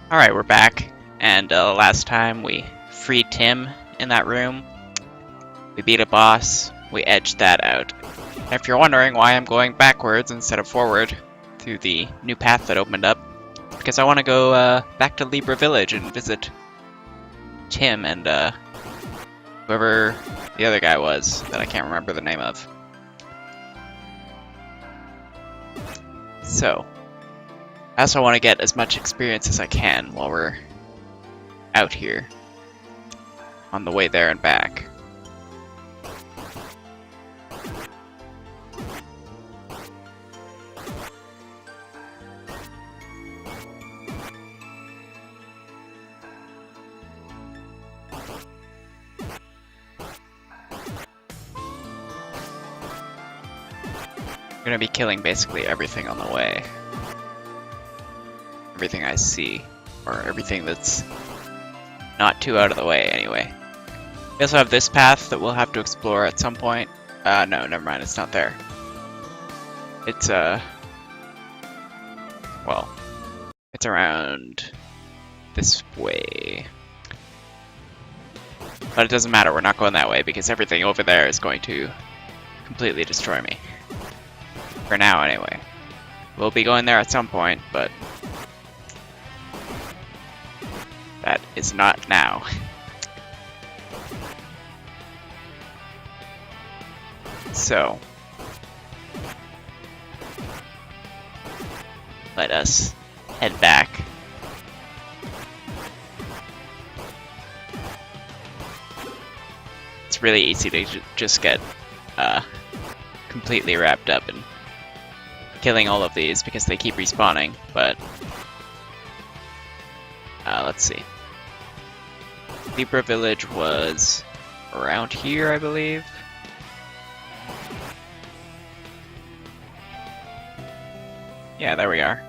Alright, we're back, and last time we freed Tim in that room. We beat a boss, we edged that out. And if you're wondering why I'm going backwards instead of forward through the new path that opened up, it's because I want to go back to Libra Village and visit Tim and whoever the other guy was that I can't remember the name of. So, I also want to get as much experience as I can while we're out here on the way there and back. I'm gonna be killing basically everything on the way. Everything I see, or everything that's not too out of the way anyway. We also have this path that we'll have to explore at some point. No, never mind, it's not there. It's, well, it's around this way. But it doesn't matter, we're not going that way because everything over there is going to completely destroy me. For now, anyway. We'll be going there at some point, but that is not now. So, let us head back. It's really easy to just get completely wrapped up in killing all of these because they keep respawning, but let's see. Libra Village was around here, I believe. Yeah, there we are.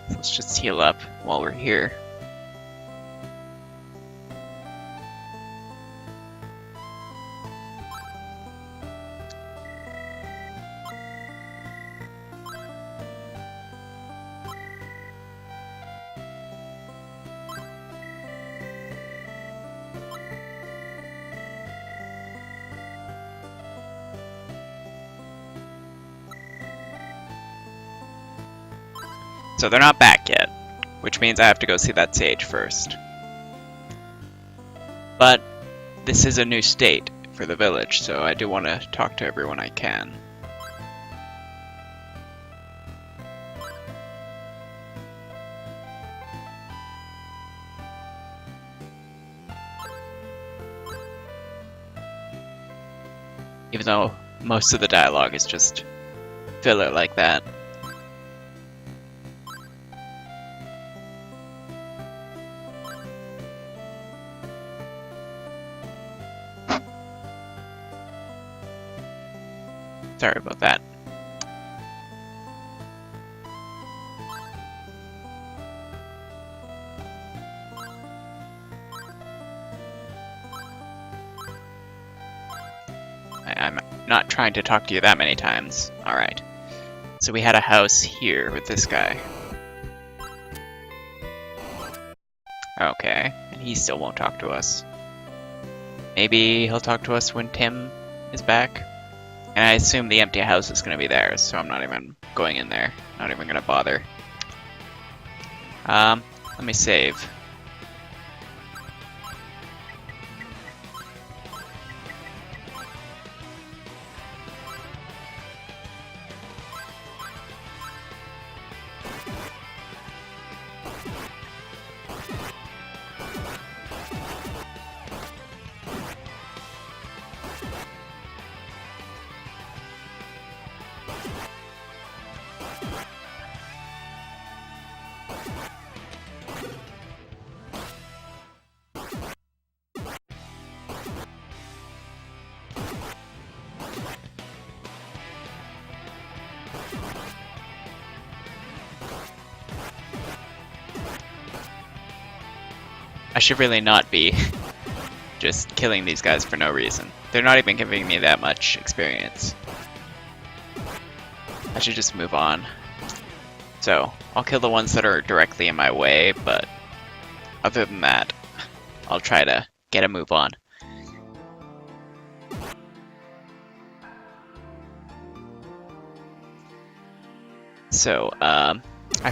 So let's just heal up while we're here. So they're not back yet, which means I have to go see that sage first. But this is a new state for the village, so I do want to talk to everyone I can. Even though most of the dialogue is just filler like that. Sorry about that. I'm not trying to talk to you that many times. Alright. So we had a house here with this guy. Okay. And he still won't talk to us. Maybe he'll talk to us when Tim is back. And I assume the empty house is going to be theirs, so I'm not even going in there. Not even going to bother. Let me save. I should really not be just killing these guys for no reason. They're not even giving me that much experience. I should just move on. So, I'll kill the ones that are directly in my way, but other than that, I'll try to get a move on. So, I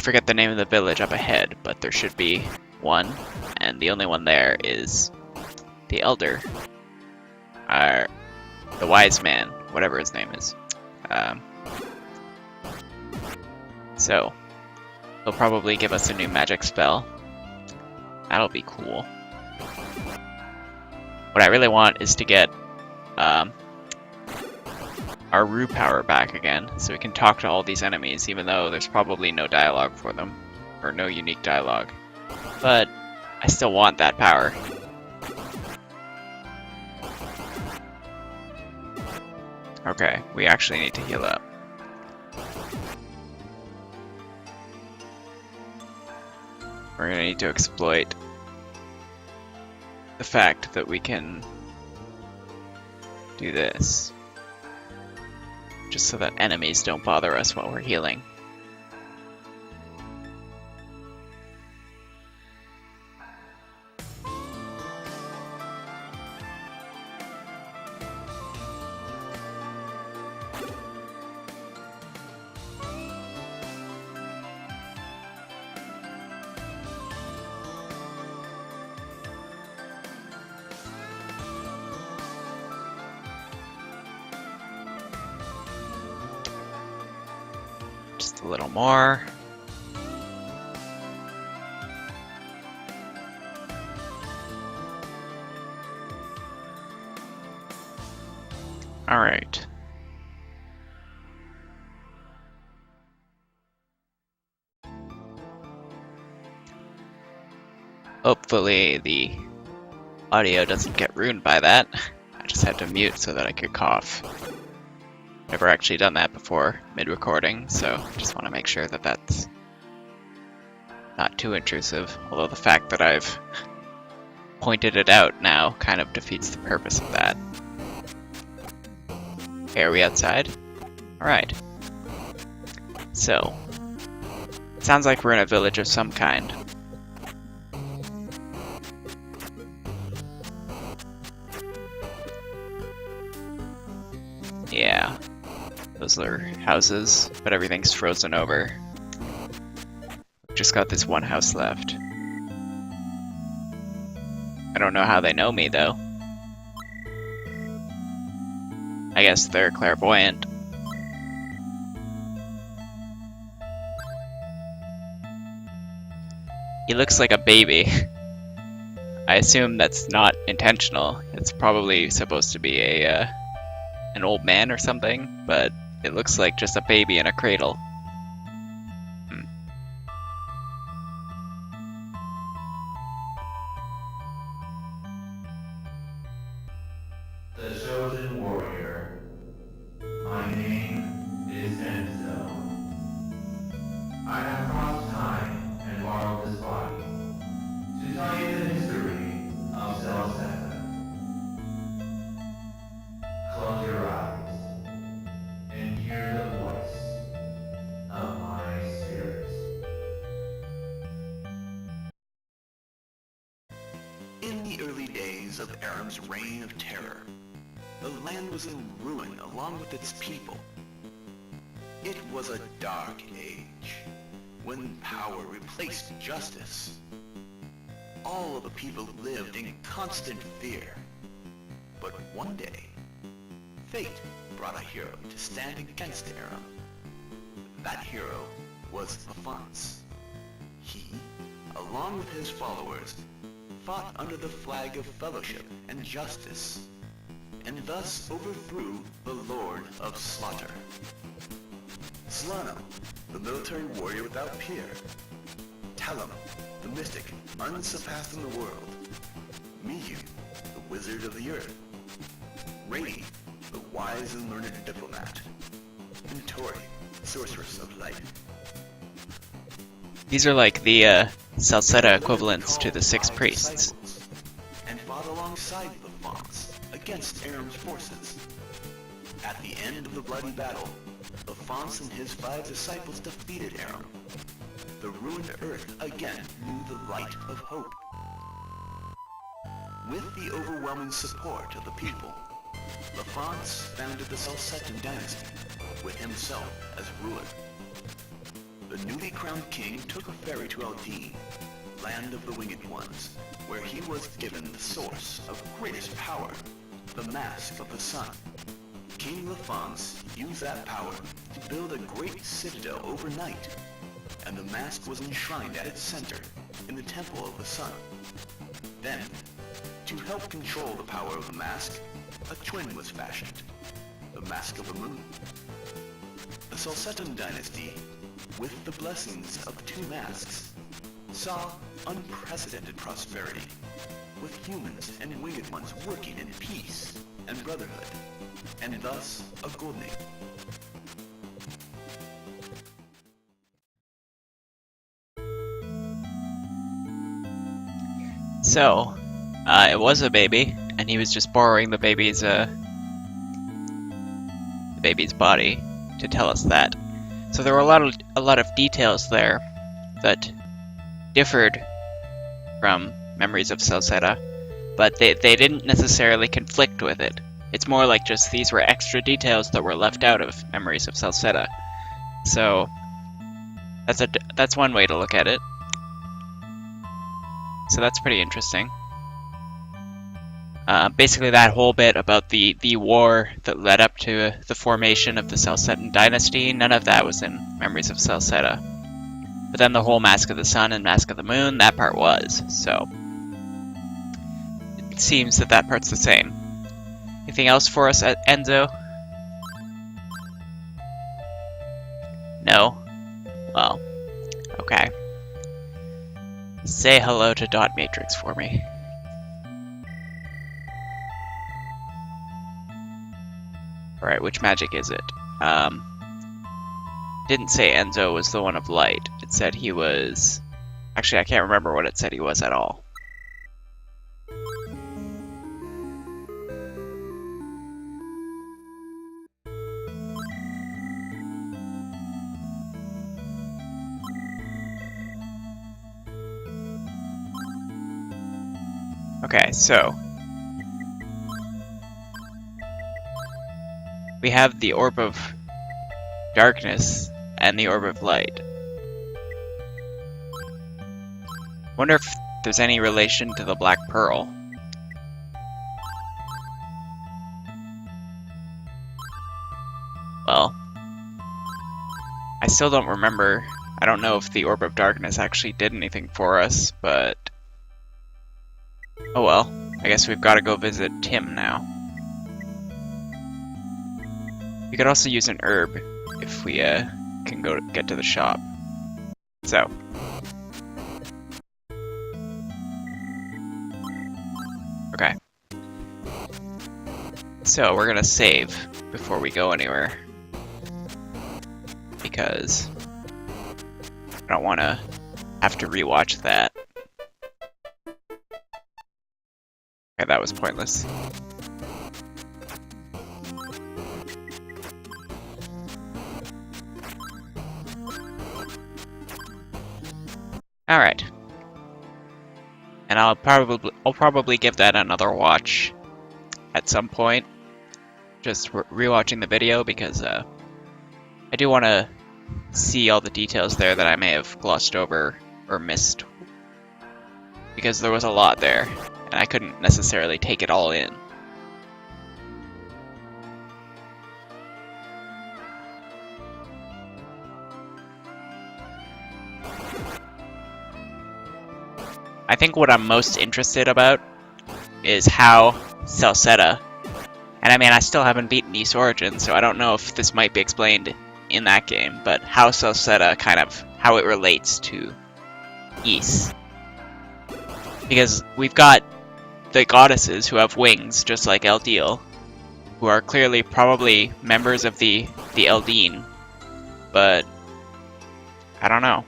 forget the name of the village up ahead, but there should be one, and the only one there is the Elder. The Wise Man, whatever his name is. So, he'll probably give us a new magic spell. That'll be cool. What I really want is to get our Rue power back again, so we can talk to all these enemies, even though there's probably no dialogue for them, or no unique dialogue. But I still want that power. Okay, we actually need to heal up. We're gonna need to exploit the fact that we can do this, just so that enemies don't bother us while we're healing. Just a little more. All right. Hopefully the audio doesn't get ruined by that. I just had to mute so that I could cough. Never actually done that before mid-recording, so just want to make sure that that's not too intrusive, although the fact that I've pointed it out now kind of defeats the purpose of that. Okay, are we outside? Alright. So, it sounds like we're in a village of some kind. Yeah. Those are houses, but everything's frozen over. Just got this one house left. I don't know how they know me, though. I guess they're clairvoyant. He looks like a baby. I assume that's not intentional. It's probably supposed to be an old man or something, but it looks like just a baby in a cradle. The chosen warrior. My name is Enzo. I have crossed time and borrowed this body to tell you the history of Celceta. Close your eyes and hear the voice of my spirit. In the early days of Aram's reign of terror, the land was in ruin along with its people. It was a dark age, when power replaced justice. All of the people lived in constant fear. But one day, fate brought a hero to stand against Aram. That hero was Alphonse. He, along with his followers, fought under the flag of fellowship and justice, and thus overthrew the Lord of Slaughter. Slano, the military warrior without peer. Talum, the mystic unsurpassed in the world. Miyu, the wizard of the earth. Rainy, the wise and learned diplomat. And Tori, sorceress of light. These are like the Celceta equivalents to the Six Priests. And fought alongside the Fonts against Aram's forces. At the end of the bloody battle, the Laphance and his 5 disciples defeated Aram. The ruined Earth again knew the light of hope. With the overwhelming support of the people, Laphance founded the Celcetan dynasty, with himself as ruler. The newly crowned king took a ferry to Eldin, land of the Winged Ones, where he was given the source of greatest power, the Mask of the Sun. King Laphance used that power to build a great citadel overnight, and the mask was enshrined at its center in the Temple of the Sun. Then, to help control the power of the mask, a twin was fashioned, the Mask of the Moon. The Celcetan dynasty, with the blessings of the 2 masks, saw unprecedented prosperity, with humans and Winged Ones working in peace and brotherhood, and thus a golden age. So, it was a baby, and he was just borrowing the baby's body to tell us that. So there were a lot of details there that differed from Memories of Celceta, but they didn't necessarily conflict with it. It's more like just these were extra details that were left out of Memories of Celceta. So that's one way to look at it. So that's pretty interesting. Basically that whole bit about the war that led up to the formation of the Celcetan dynasty, none of that was in Memories of Celceta. But then the whole Mask of the Sun and Mask of the Moon, that part was, so it seems that that part's the same. Anything else for us, Enzo? No? Well, okay. Say hello to Dot Matrix for me. Alright, which magic is it? Didn't say Enzo was the one of light. It said he was... Actually, I can't remember what it said he was at all. Okay, so... we have the Orb of Darkness and the Orb of Light. Wonder if there's any relation to the Black Pearl. Well, I still don't remember. I don't know if the Orb of Darkness actually did anything for us, but... oh well, I guess we've got to go visit Tim now. We could also use an herb if we can get to the shop. So. Okay. So we're gonna save before we go anywhere. Because I don't want to have to rewatch that. Okay, that was pointless. Alright. And I'll probably give that another watch at some point. Just rewatching the video because I do want to see all the details there that I may have glossed over or missed. Because there was a lot there, and I couldn't necessarily take it all in. I think what I'm most interested about is how Celceta, and I mean I still haven't beaten Ys Origin, so I don't know if this might be explained in that game, but how Celceta kind of, how it relates to Ys. Because we've got the goddesses who have wings, just like Eldil, who are clearly probably members of the Eldin, but I don't know.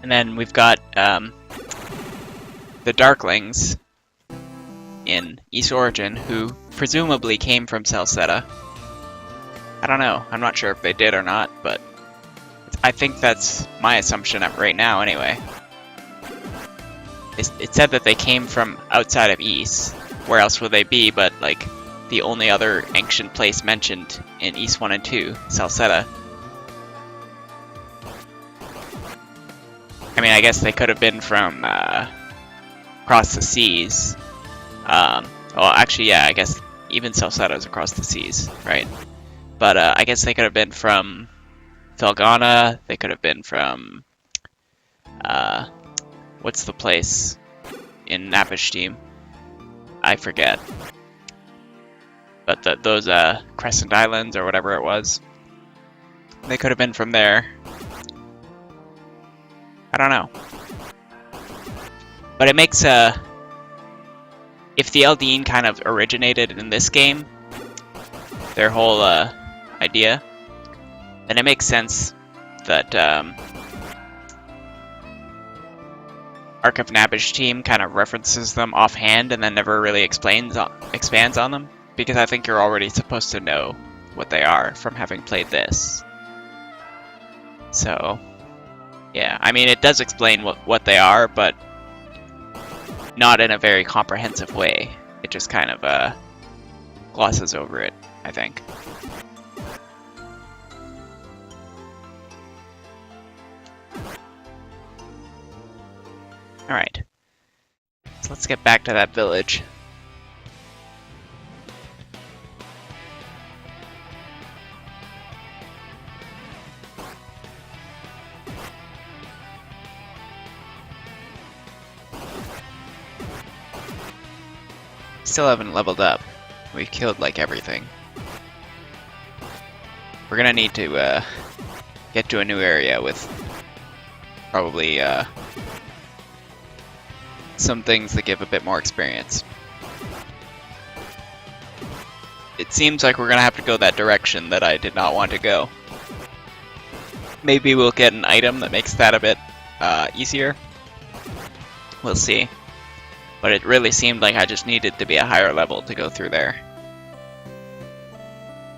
And then we've got the Darklings in East Origin, who presumably came from Celceta. I don't know. I'm not sure if they did or not, but I think that's my assumption right now anyway. It said that they came from outside of East. Where else would they be but, like, the only other ancient place mentioned in East 1 and 2, Celceta. I mean, I guess they could have been from across the seas. Well, actually, yeah, I guess even Celceta is across the seas, right? But I guess they could have been from Felghana. They could have been from what's the place in Napishtim? I forget. But those Crescent Islands or whatever it was, they could have been from there. I don't know. But it makes if the Eldian kind of originated in this game, their whole idea, then it makes sense that Ark of Napishtim kind of references them offhand and then never really expands on them, because I think you're already supposed to know what they are from having played this. So, yeah, I mean, it does explain what they are, but not in a very comprehensive way. It just kind of glosses over it, I think. Alright. So let's get back to that village. Still haven't leveled up. We've killed like everything. We're gonna need to get to a new area with probably some things that give a bit more experience. It seems like we're gonna have to go that direction that I did not want to go. Maybe we'll get an item that makes that a bit easier. We'll see. But it really seemed like I just needed to be a higher level to go through there.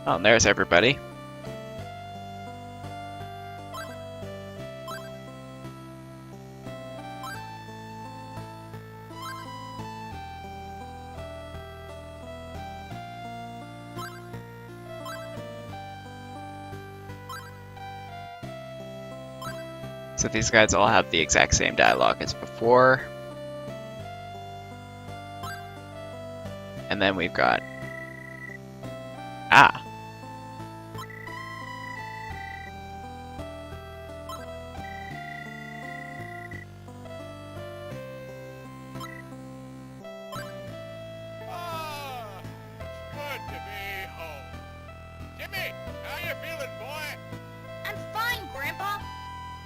Oh, and there's everybody. So these guys all have the exact same dialogue as before. And then we've got... Ah! Ah, good to be home. Jimmy, how you feeling, boy? I'm fine, Grandpa.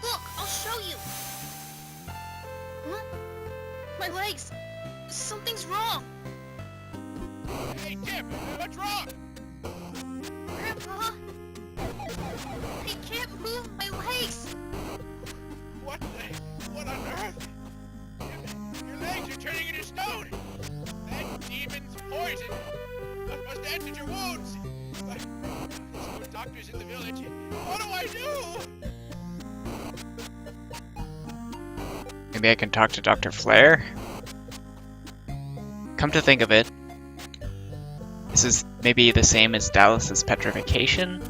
Look, I'll show you. Huh? My legs. Something's wrong. Hey, Jim, what's wrong? Grandpa. I can't move my legs. What on earth? Your legs are turning into stone. That demon's poison must have entered your wounds. But there's no doctors in the village. What do I do? Maybe I can talk to Dr. Flare? Come to think of it, this is maybe the same as Dallas's petrification?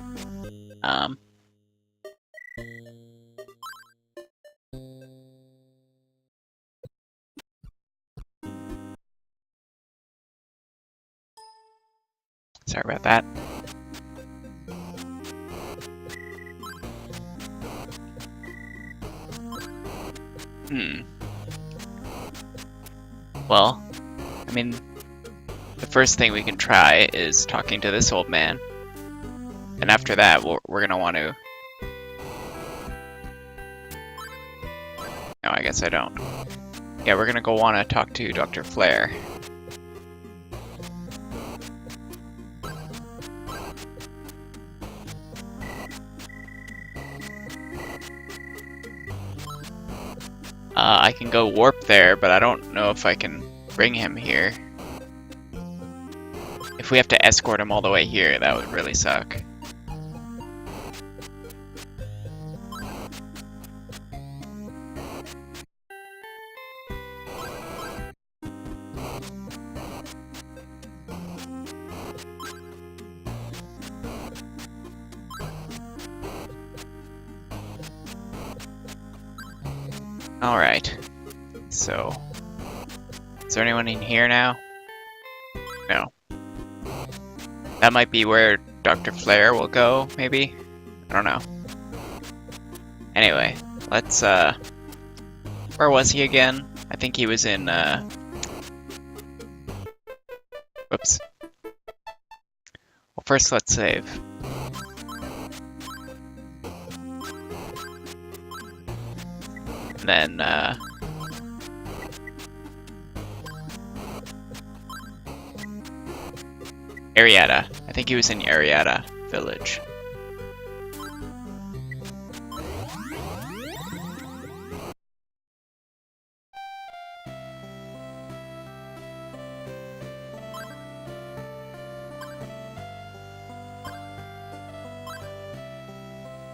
Sorry about that. Well, I mean, the first thing we can try is talking to this old man. And after that, we're gonna want to... No, I guess I don't. Yeah, we're gonna go want to talk to Dr. Flare. I can go warp there, but I don't know if I can bring him here. If we have to escort him all the way here, that would really suck. Alright, so, is there anyone in here now? No. That might be where Dr. Flare will go, maybe? I don't know. Anyway, let's, where was he again? I think he was in, whoops. Well, first let's save. And then, Arietta. I think he was in Arietta Village.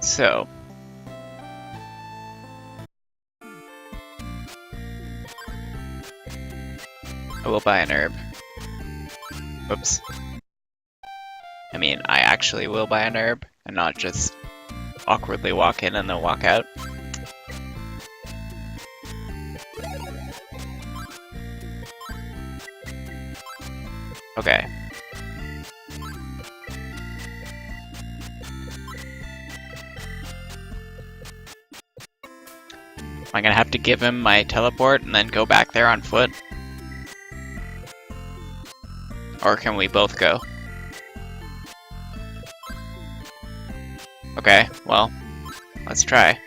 So, I will buy an herb. Whoops. I mean, I actually will buy an herb, and not just awkwardly walk in and then walk out. Okay. Am I gonna have to give him my teleport and then go back there on foot? Or can we both go? Okay, well, let's try.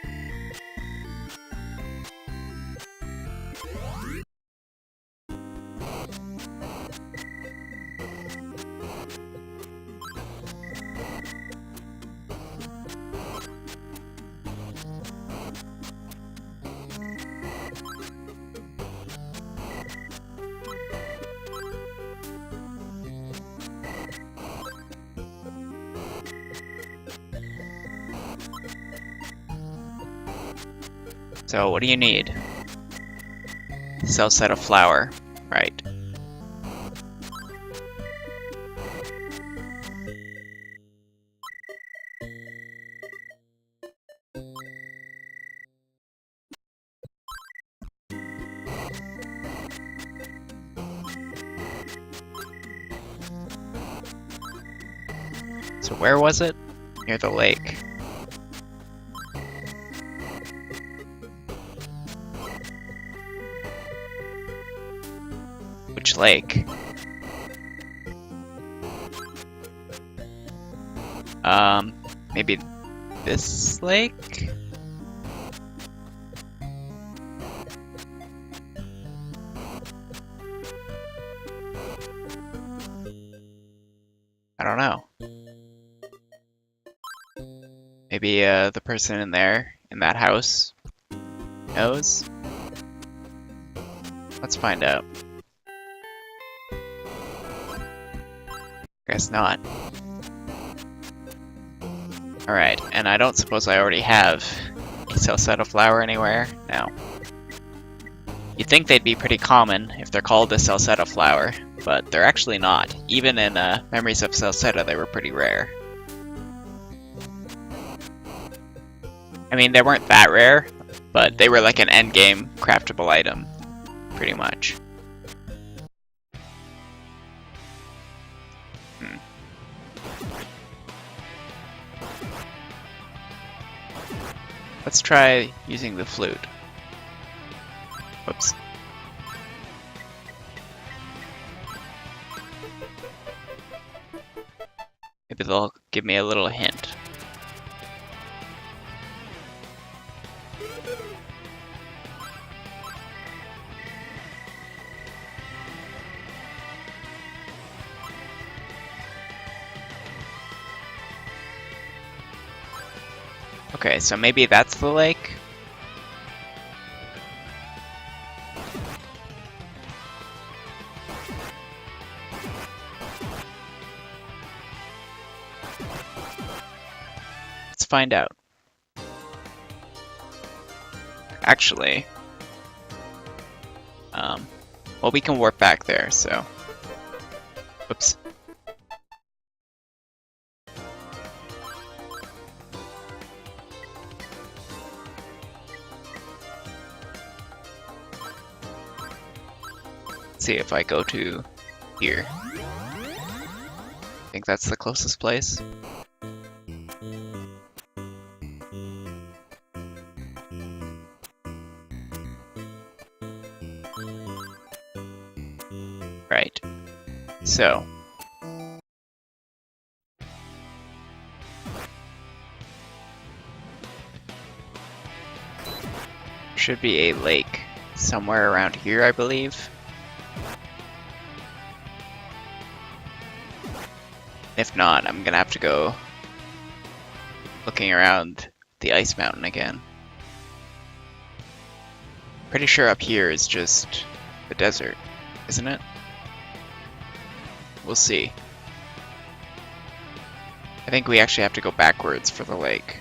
So, what do you need? Celceta flower. Right. So where was it? Near the lake. Which lake? Maybe this lake? I don't know. Maybe the person in there, in that house, knows? Let's find out. Guess not. Alright, and I don't suppose I already have a Celceta flower anywhere? No. You'd think they'd be pretty common if they're called a Celceta flower, but they're actually not. Even in Memories of Celceta, they were pretty rare. I mean, they weren't that rare, but they were like an endgame craftable item, pretty much. Let's try using the flute. Whoops. Maybe they'll give me a little hint. Okay, so maybe that's the lake? Let's find out. Actually, well, we can warp back there, so. Oops. Let's see if I go to here. I think that's the closest place. Right. So. Should be a lake somewhere around here, I believe. If not, I'm gonna have to go looking around the ice mountain again. Pretty sure up here is just the desert, isn't it? We'll see. I think we actually have to go backwards for the lake.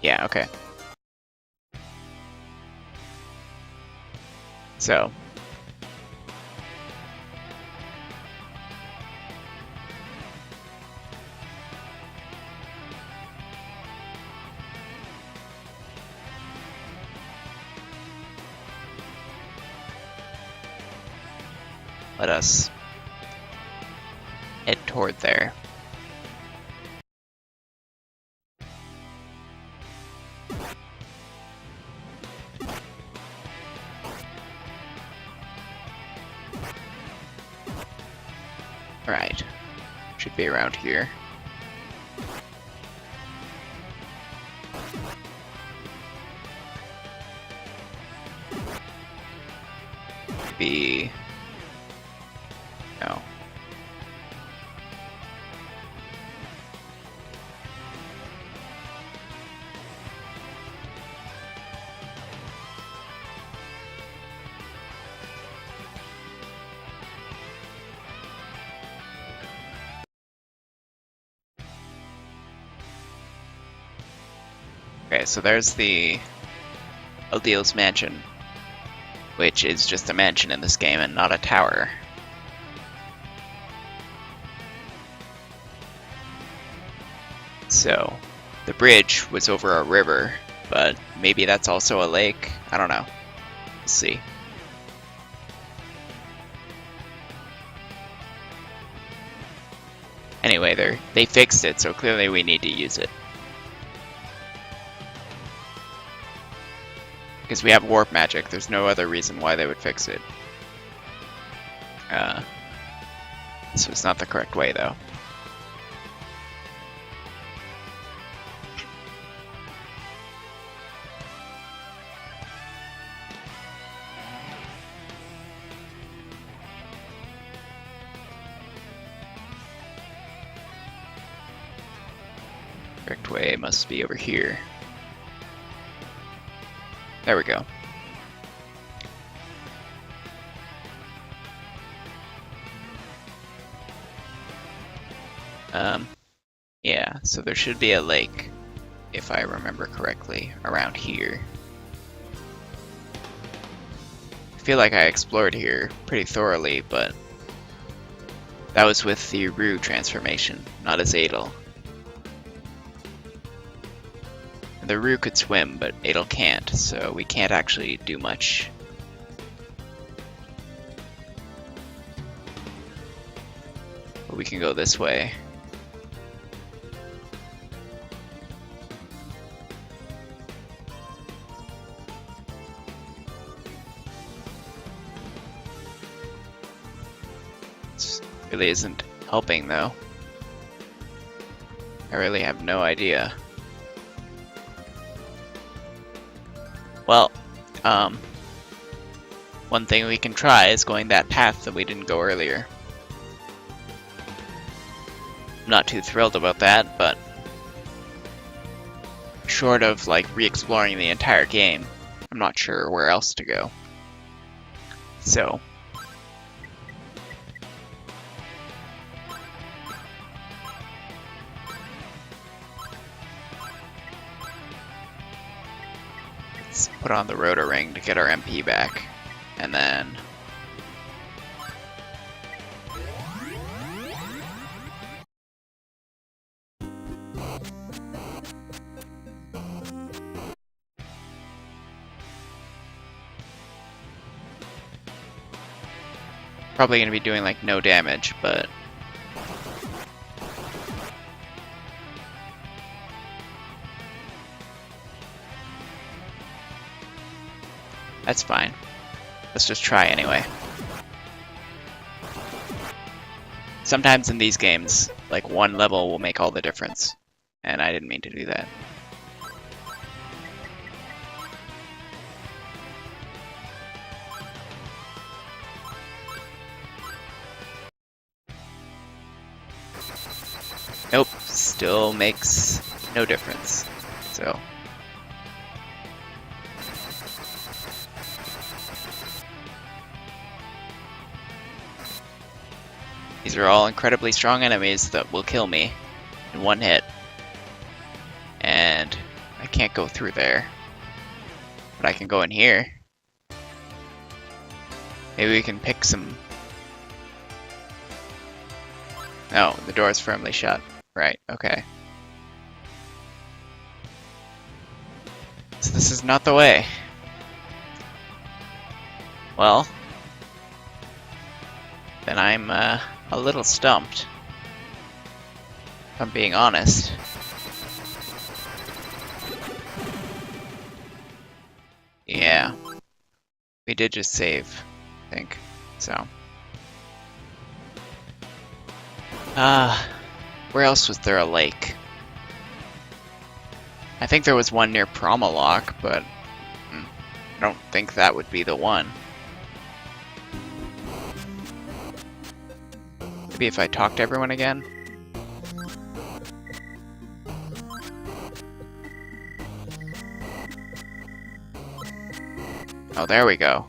Yeah, okay. So. Let us head toward there. Right. Should be around here. Be... No. Okay, so there's the Odil's mansion, which is just a mansion in this game and not a tower. So, the bridge was over a river, but maybe that's also a lake? I don't know. We'll see. Anyway, they fixed it, so clearly we need to use it. Because we have warp magic, there's no other reason why they would fix it. This was not the correct way, though. Correct way must be over here. There we go. Yeah, so there should be a lake, if I remember correctly, around here. I feel like I explored here pretty thoroughly, but that was with the Rue transformation, not as Adel. The Rue could swim, but Adel can't, so we can't actually do much. But we can go this way. This really isn't helping, though. I really have no idea. Well, one thing we can try is going that path that we didn't go earlier. I'm not too thrilled about that, but short of like re-exploring the entire game, I'm not sure where else to go. So let's put on the rotor ring to get our MP back, and then probably going to be doing like no damage, but that's fine. Let's just try anyway. Sometimes in these games, like one level will make all the difference, and I didn't mean to do that. Nope, still makes no difference. So these are all incredibly strong enemies that will kill me in one hit. And I can't go through there. But I can go in here. Maybe we can pick some... Oh, the door is firmly shut. Right, okay. So this is not the way. Well, then I'm a little stumped, if I'm being honest. Yeah, we did just save, I think, so. Where else was there a lake? I think there was one near Promalock, but I don't think that would be the one. Maybe if I talk to everyone again? Oh, there we go.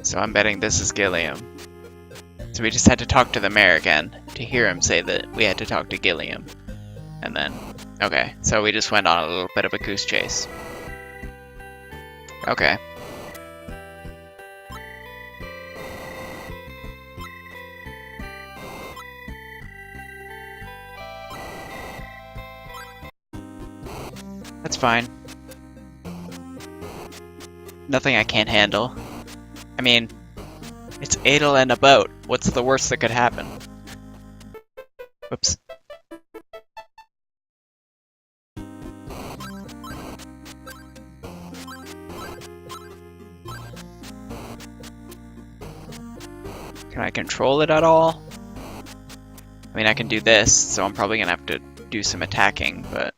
So I'm betting this is Gilliam. So we just had to talk to the mayor again to hear him say that we had to talk to Gilliam. And then, okay, so we just went on a little bit of a goose chase. Okay. That's fine. Nothing I can't handle. I mean, it's Adel and a boat. What's the worst that could happen? Whoops. Can I control it at all? I mean, I can do this, so I'm probably gonna have to do some attacking, but...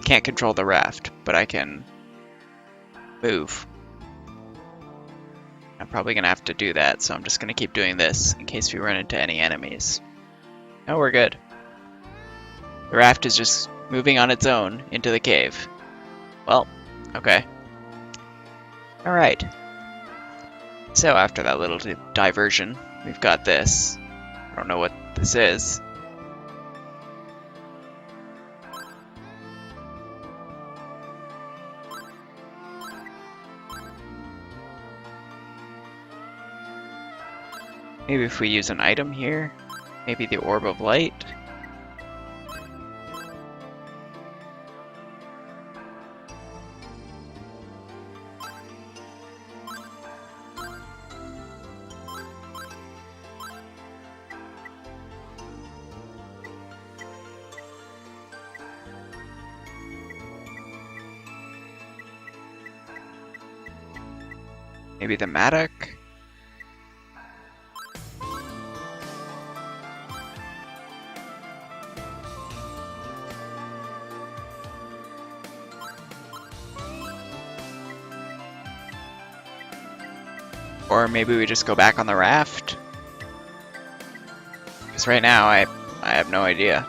Can't control the raft, but I can move. I'm probably gonna have to do that, so I'm just gonna keep doing this in case we run into any enemies. Oh, we're good. The raft is just moving on its own into the cave. Well, okay. Alright. So after that little diversion, we've got this. I don't know what this is. Maybe if we use an item here, maybe the Orb of Light. Maybe the Mattock. Or maybe we just go back on the raft? Because right now, I have no idea.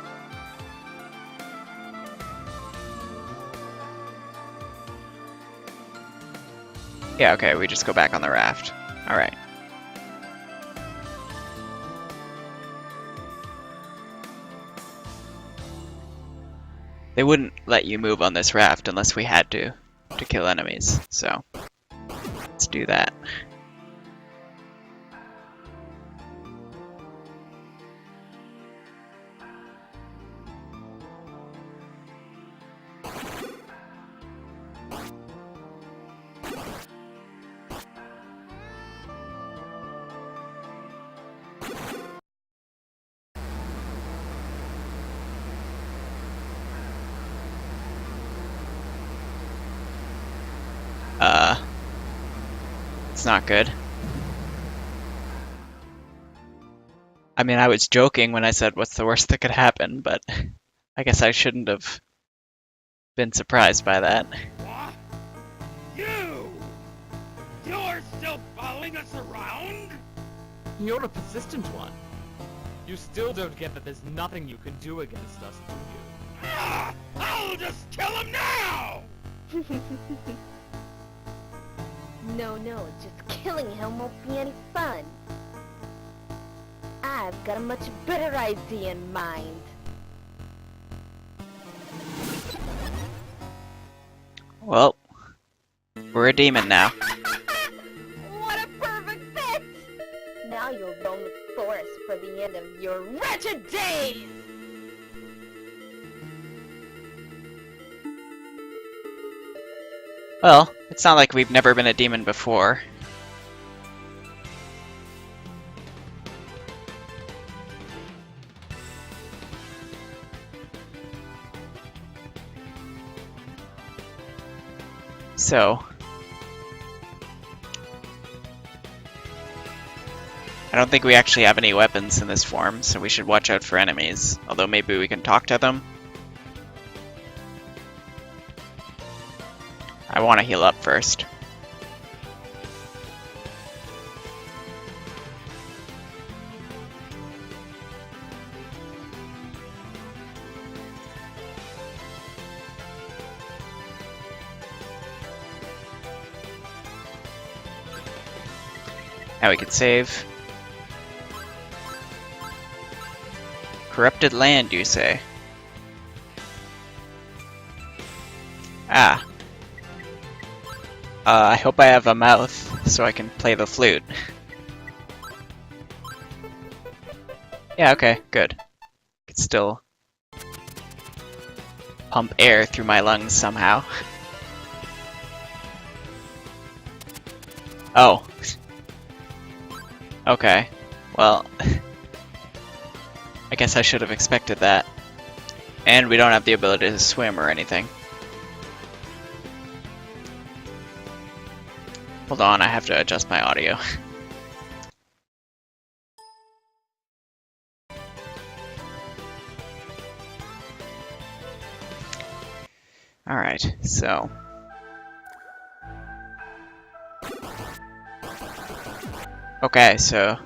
Yeah, okay, we just go back on the raft. Alright. They wouldn't let you move on this raft unless we had to kill enemies, so let's do that. It's not good. I mean, I was joking when I said what's the worst that could happen, but I guess I shouldn't have been surprised by that. What? You! You're still following us around? You're a persistent one. You still don't get that there's nothing you can do against us, do you? Ah, I'll just kill him now! No, just killing him won't be any fun. I've got a much better idea in mind. Well, we're a demon now. What a perfect fit! Now you'll roam the forest for the end of your wretched days! Well, it's not like we've never been a demon before. So, I don't think we actually have any weapons in this form, so we should watch out for enemies. Although maybe we can talk to them. I want to heal up first. Now we can save. Corrupted land, you say? Ah. I hope I have a mouth so I can play the flute. Yeah, okay, good. Could still pump air through my lungs somehow. Oh. Okay. Well, I guess I should have expected that. And we don't have the ability to swim or anything. Hold on, I have to adjust my audio. Alright, so... Okay, so...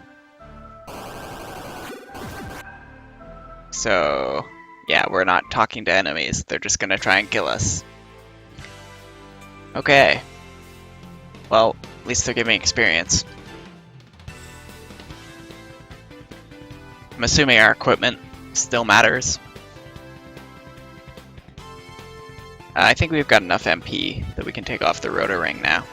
Yeah, we're not talking to enemies. They're just gonna try and kill us. Okay. Well, at least they're giving experience. I'm assuming our equipment still matters. I think we've got enough MP that we can take off the rotor ring now.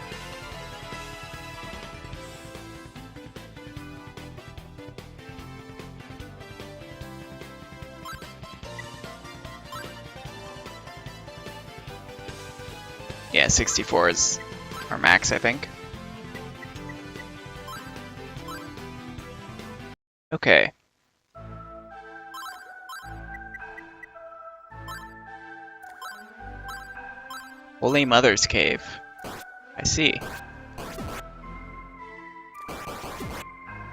Yeah, 64 is our max, I think. Okay. Holy Mother's Cave. I see.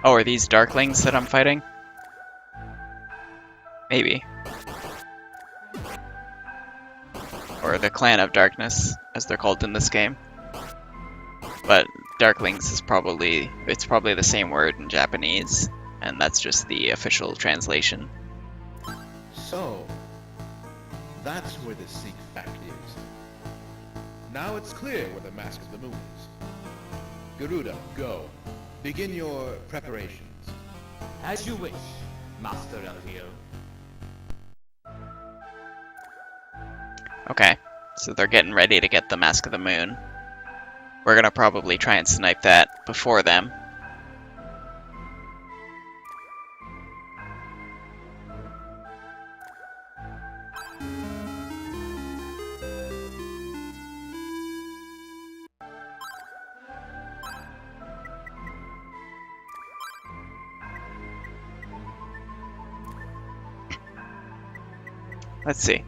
Oh, are these Darklings that I'm fighting? Maybe. Or the Clan of Darkness, as they're called in this game. But Darklings is probably the same word in Japanese, and that's just the official translation. So, that's where the Sikh fact is. Now it's clear where the Mask of the Moon is. Garuda, go. Begin your preparations. As you wish, Master Elvio. Okay, so they're getting ready to get the Mask of the Moon. We're gonna probably try and snipe that before them. Let's see.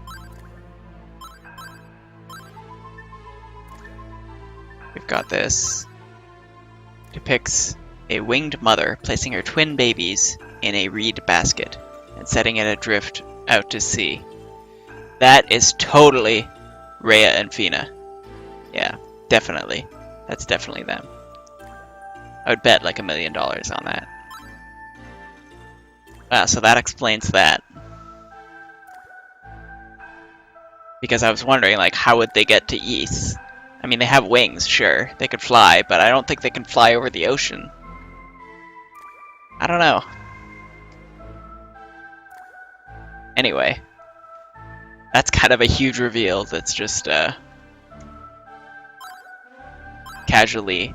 We've got this. Depicts a winged mother placing her twin babies in a reed basket and setting it adrift out to sea. That is totally Rhea and Fina. Yeah, definitely. That's definitely them. I would bet like $1 million on that. Wow, so that explains that. Because I was wondering, like, how would they get to Ys? I mean, they have wings, sure. They could fly, but I don't think they can fly over the ocean. I don't know. Anyway. That's kind of a huge reveal that's just, casually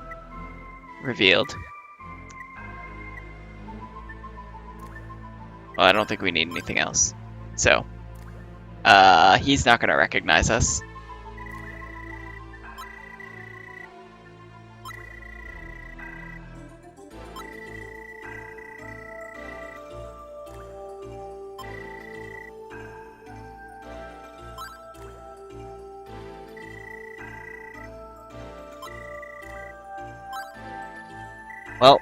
revealed. Well, I don't think we need anything else. So, he's not gonna recognize us. Well,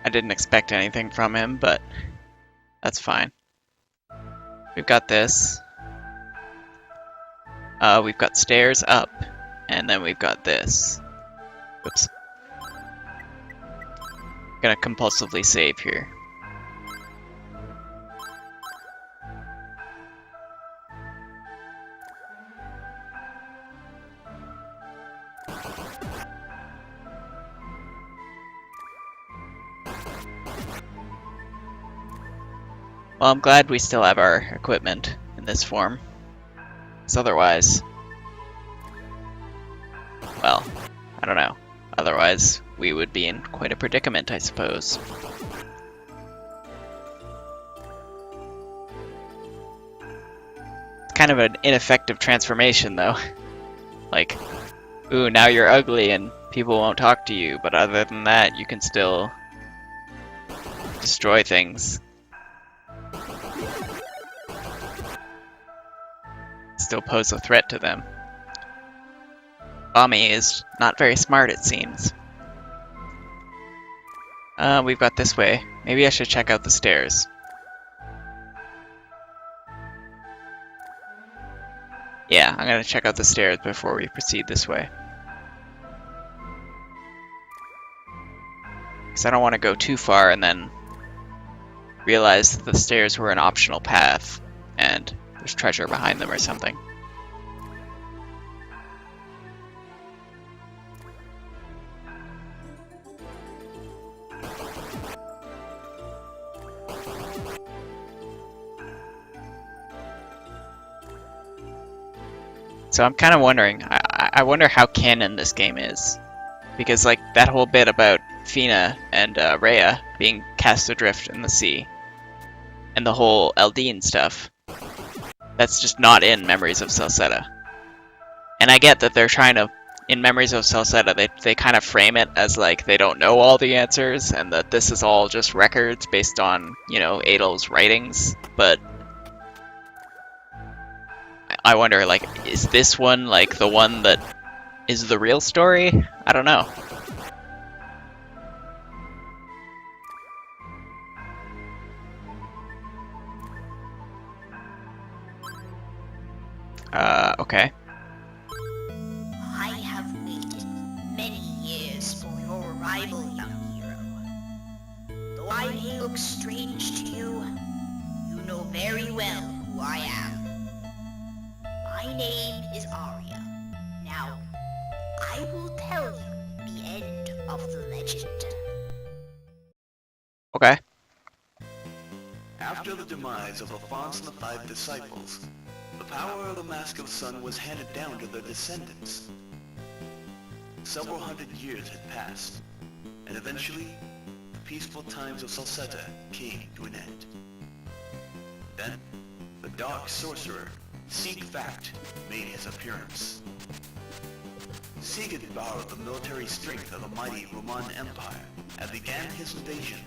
I didn't expect anything from him, but that's fine. We've got this. We've got stairs up, and then we've got this. Whoops. Gonna compulsively save here. Well, I'm glad we still have our equipment in this form. Because otherwise... well, I don't know. Otherwise, we would be in quite a predicament, I suppose. It's kind of an ineffective transformation, though. Like, ooh, now you're ugly and people won't talk to you, but other than that, you can still destroy things. Still pose a threat to them. Bami is not very smart, it seems. We've got this way. Maybe I should check out the stairs. Yeah, I'm gonna check out the stairs before we proceed this way. Because I don't want to go too far and then realize that the stairs were an optional path and there's treasure behind them or something. So I'm kind of wondering, I wonder how canon this game is. Because like that whole bit about Fina and Rhea being cast adrift in the sea, and the whole Eldine stuff, that's just not in Memories of Celceta. And I get that they're trying to, in Memories of Celceta, they kind of frame it as like they don't know all the answers, and that this is all just records based on, you know, Adel's writings, but I wonder, like, is this one, like, the one that is the real story? I don't know. I Okay. have looks strange to you, you know very well who I am. My name is Arya. Now, I will tell you the end of the legend. Okay. After the demise of Alphonse and the Five Disciples, the power of the Mask of the Sun was handed down to their descendants. Several hundred years had passed, and eventually, the peaceful times of Celceta came to an end. Then, the dark sorcerer, Sieg Fact, made his appearance. Sieg had borrowed the military strength of the mighty Roman Empire and began his invasion,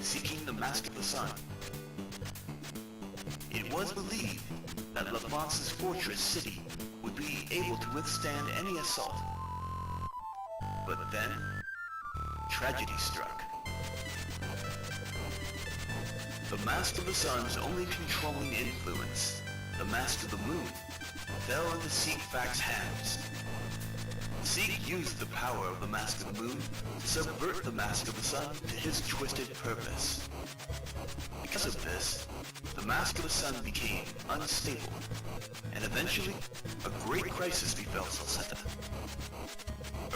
seeking the Mask of the Sun. It was believed that Lafonce's fortress city would be able to withstand any assault. But then, tragedy struck. The Mask of the Sun's only controlling influence, the Mask of the Moon, fell into Sieg Fact's hands. Sieg used the power of the Mask of the Moon to subvert the Mask of the Sun to his twisted purpose. Because of this, the Mask of the Sun became unstable, and eventually, a great crisis befell Celceta.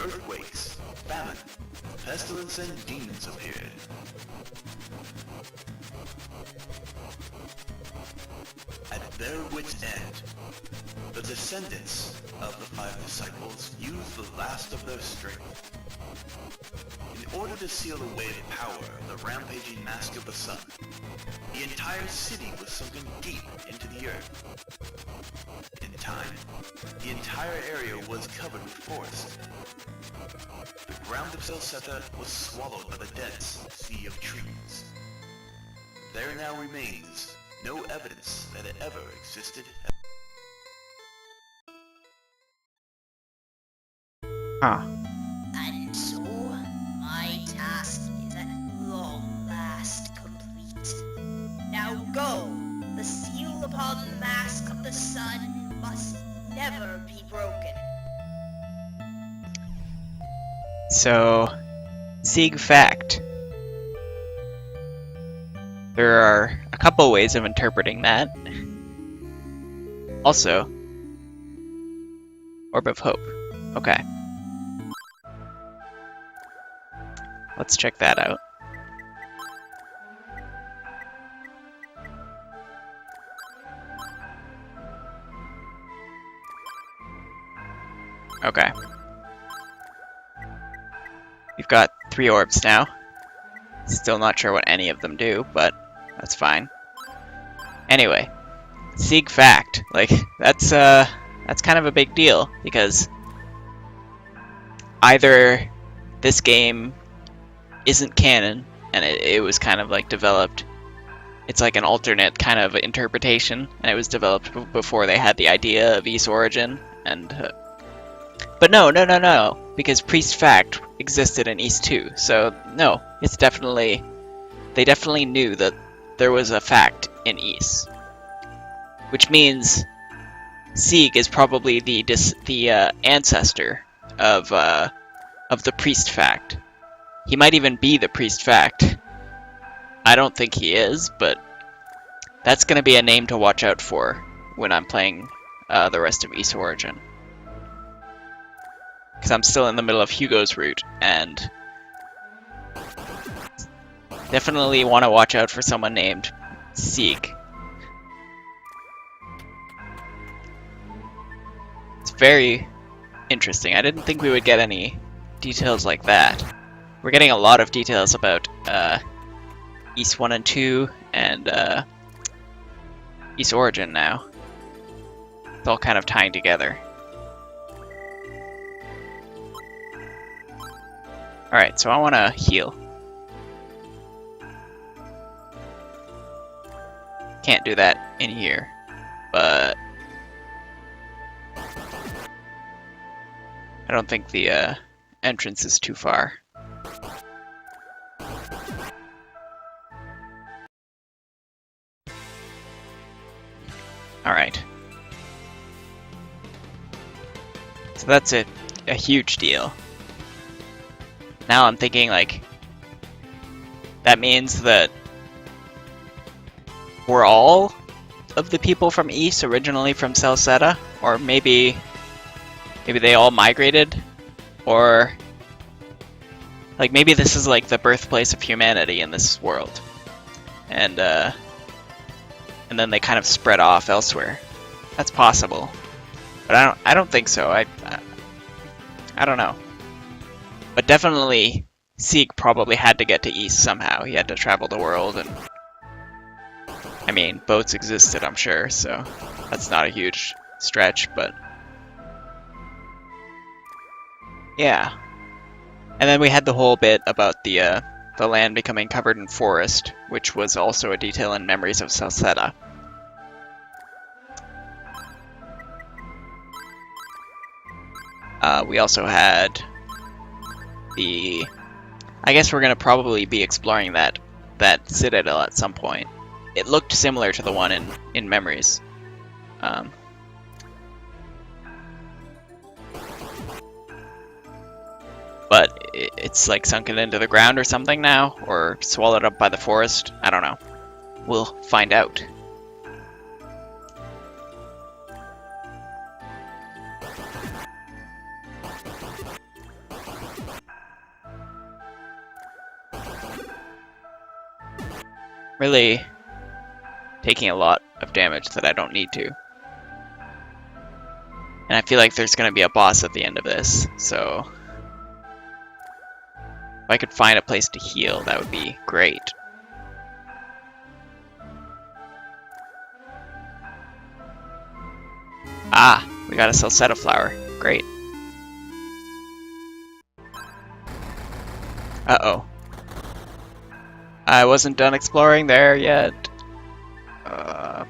Earthquakes, famine, pestilence, and demons appeared. At their wits' end, the descendants of the Five Disciples used the last of their strength. In order to seal away the power of the rampaging Mask of the Sun, the entire city was sunken deep into the earth. In time, the entire area was covered with forest. The ground of Celceta was swallowed by the dense sea of trees. There now remains no evidence that it ever existed. Huh. And so, my task is at long last complete. Now go! The seal upon the Mask of the Sun must never be broken. So, Sieg Fact. There are a couple ways of interpreting that. Also, Orb of Hope. Okay. Let's check that out. Okay. We've got 3 orbs now. Still not sure what any of them do, but that's fine. Anyway, Sieg Fact. Like, that's kind of a big deal, because either this game isn't canon, and it was kind of like developed. It's like an alternate kind of interpretation, and it was developed before they had the idea of Ys Origin, and but no, because Priest Fact existed in Ys 2, so no, it's definitely, they definitely knew that there was a fact in Ys, which means Sieg is probably the ancestor of the Priest Fact. He might even be the Priest Fact. I don't think he is, but that's going to be a name to watch out for when I'm playing the rest of Ys Origin. Because I'm still in the middle of Hugo's route, and definitely want to watch out for someone named Sieg. It's very interesting. I didn't think we would get any details like that. We're getting a lot of details about Ys 1 and 2 and Ys Origin now. It's all kind of tying together. Alright, so I want to heal. Can't do that in here, but I don't think the entrance is too far. Alright. So that's a huge deal. Now I'm thinking, like, that means that were all of the people from East originally from Celceta? Or maybe they all migrated? Or like maybe this is like the birthplace of humanity in this world. And then they kind of spread off elsewhere. That's possible. But I don't think so. I don't know. But definitely Sieg probably had to get to East somehow. He had to travel the world, and I mean, boats existed, I'm sure, so that's not a huge stretch, but yeah. And then we had the whole bit about the land becoming covered in forest, which was also a detail in Memories of Celceta. We also had the... I guess we're going to probably be exploring that citadel at some point. It looked similar to the one in Memories. But it's like sunken into the ground or something now, or swallowed up by the forest. I don't know. We'll find out. Really taking a lot of damage that I don't need to. And I feel like there's going to be a boss at the end of this, so if I could find a place to heal, that would be great. Ah, we got a Celceta flower. Great. Uh-oh. I wasn't done exploring there yet. I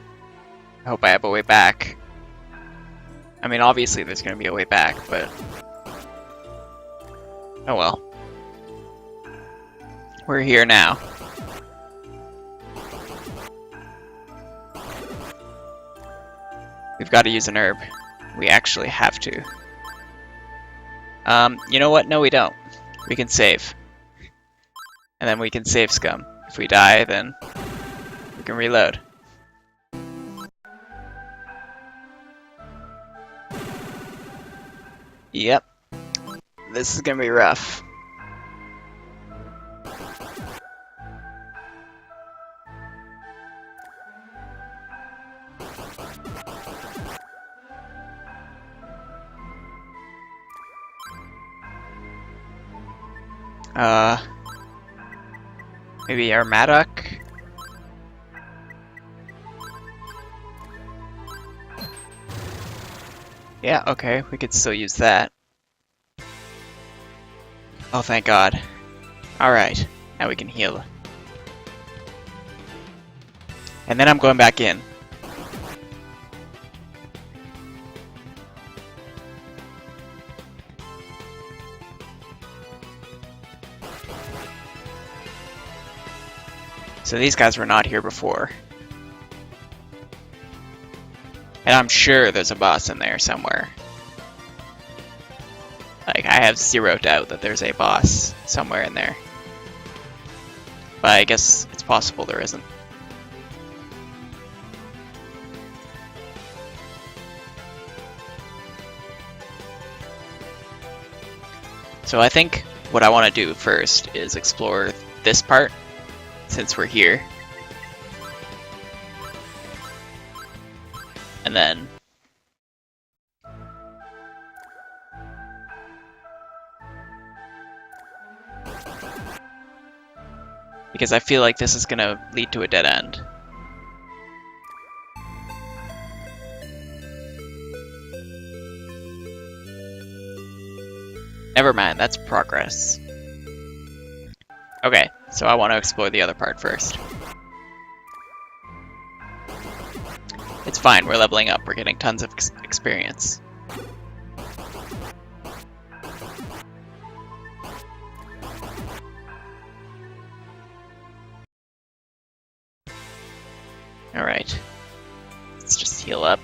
hope I have a way back. I mean, obviously there's going to be a way back, but... oh well. We're here now. We've got to use an herb. We actually have to. You know what? No, we don't. We can save. And then we can save scum. If we die, then we can reload. Yep. This is gonna be rough. Maybe our Maddock? Yeah, okay, we could still use that. Oh, thank God. Alright, now we can heal. And then I'm going back in. So these guys were not here before. And I'm sure there's a boss in there somewhere. Like, I have zero doubt that there's a boss somewhere in there. But I guess it's possible there isn't. So I think what I want to do first is explore this part, since we're here. And then because I feel like this is gonna lead to a dead end. Never mind, that's progress. Okay, so I want to explore the other part first. It's fine, we're leveling up, we're getting tons of experience. Alright, let's just heal up.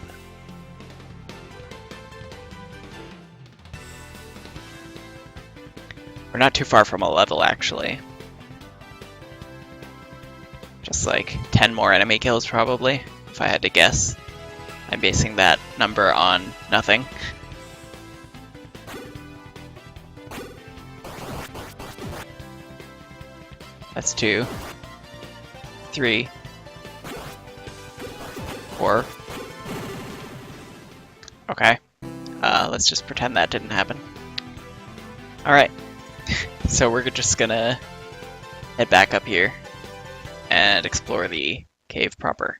We're not too far from a level, actually. Just It's like 10 more enemy kills probably, if I had to guess. I'm basing that number on nothing. That's 2, 3, 4. Okay. Let's just pretend that didn't happen. Alright. So we're just gonna head back up here and explore the cave proper.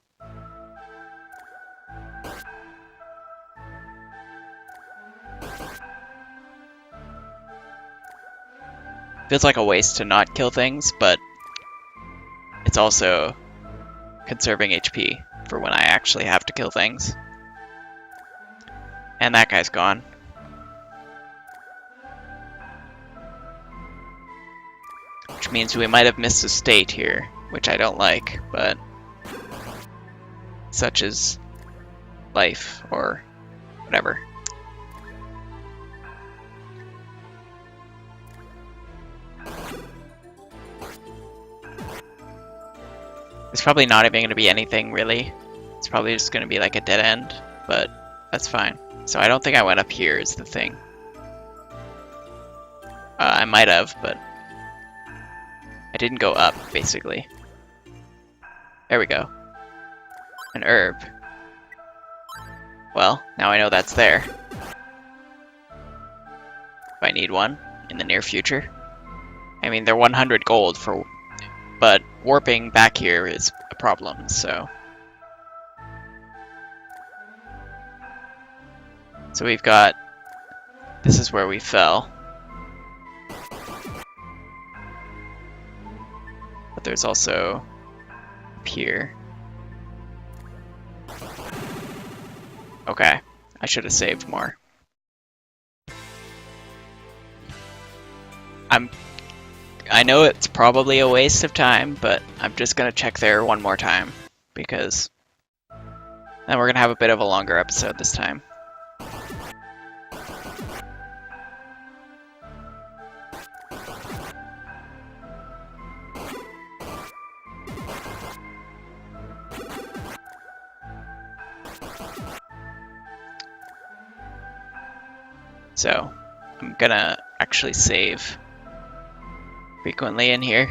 Feels like a waste to not kill things, but it's also conserving HP for when I actually have to kill things. And that guy's gone. Which means we might have missed a state here, which I don't like, but such is life, or whatever. There's probably not even going to be anything, really. It's probably just going to be like a dead end, but that's fine. So I don't think I went up here is the thing. I might have, but I didn't go up, basically. There we go. An herb. Well, now I know that's there. If I need one in the near future. I mean, they're 100 gold for... But warping back here is a problem, so... So we've got... This is where we fell. But there's also... up here. Okay, I should have saved more. I know it's probably a waste of time, but I'm just gonna check there one more time, because then we're gonna have a bit of a longer episode this time. So, I'm gonna actually save frequently in here.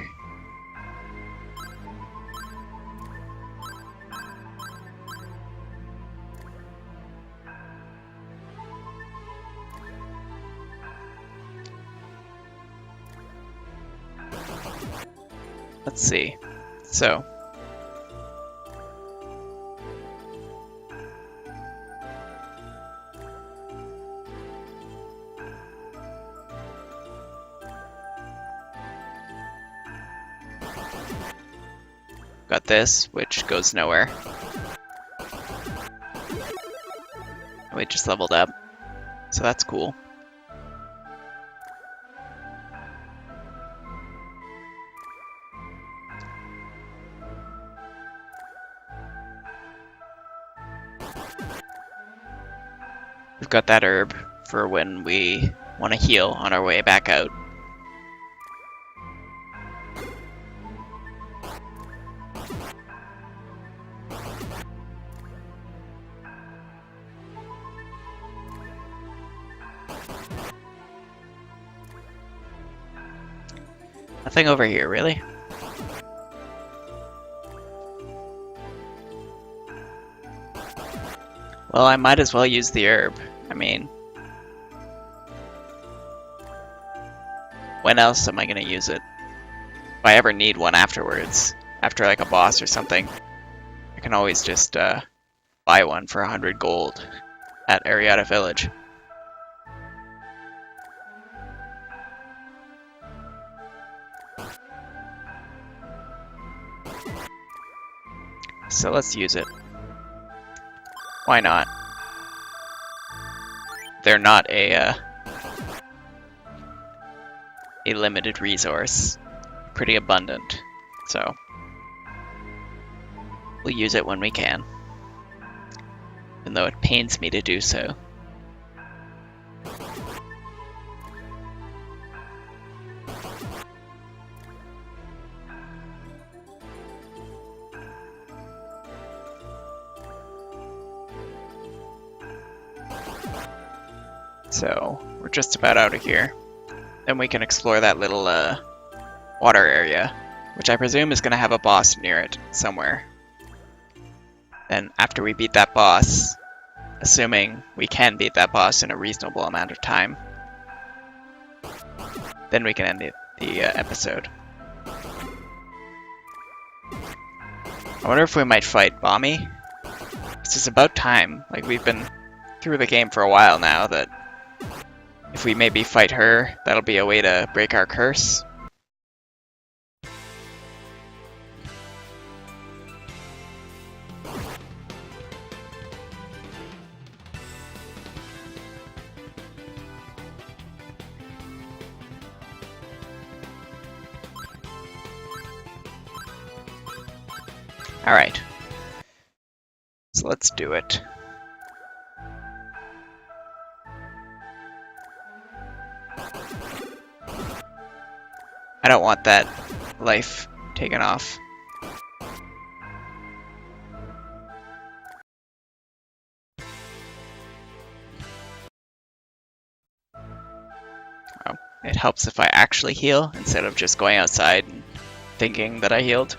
Let's see. So, got this, which goes nowhere. We just leveled up, so that's cool. We've got that herb for when we want to heal on our way back out. Nothing over here, really? Well, I might as well use the herb. I mean, when else am I gonna use it? If I ever need one afterwards, after like a boss or something, I can always just buy one for 100 gold at Ariata Village. So let's use it. Why not? They're not a limited resource. Pretty abundant. So we'll use it when we can. Even though it pains me to do so. So we're just about out of here. Then we can explore that little water area, which I presume is going to have a boss near it somewhere. Then after we beat that boss, assuming we can beat that boss in a reasonable amount of time, then we can end the episode. I wonder if we might fight Bommy. This is about time. Like, we've been through the game for a while now, that if we maybe fight her, that'll be a way to break our curse. Alright. So let's do it. I don't want that life taken off. Oh, it helps if I actually heal instead of just going outside and thinking that I healed.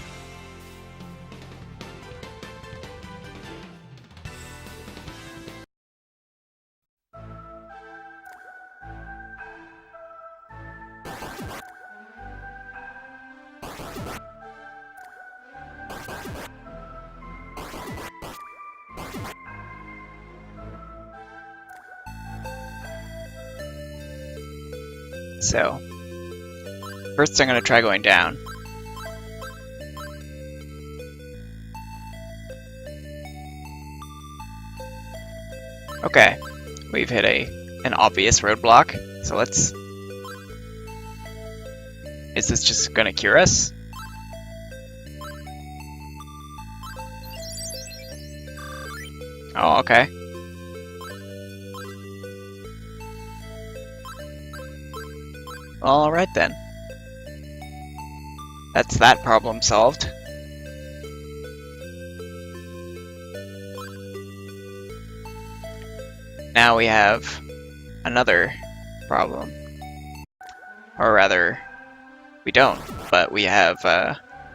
So, first I'm going to try going down. Okay, we've hit an obvious roadblock, so let's... Is this just going to cure us? Oh, okay. Alright then. That's that problem solved. Now we have another problem. Or rather, we don't, but we have,